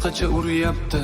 boshqacha uryapti.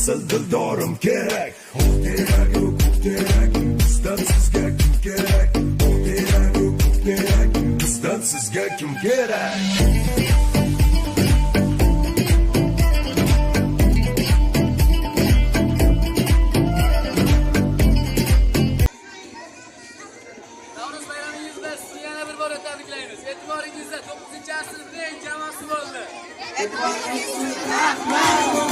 Asıl dildorim kerak. Oh kerak, oh kerak. Bizdan sizga kim kerak? Oh kerak, oh kerak. Bizdan sizga kim kerak? Navruz bayramingizda sizni yana bir bor tabriklaymiz. E'tiboringizda 9-asrning eng jamoasi bo'ldi. E'tiboringiz rahmat.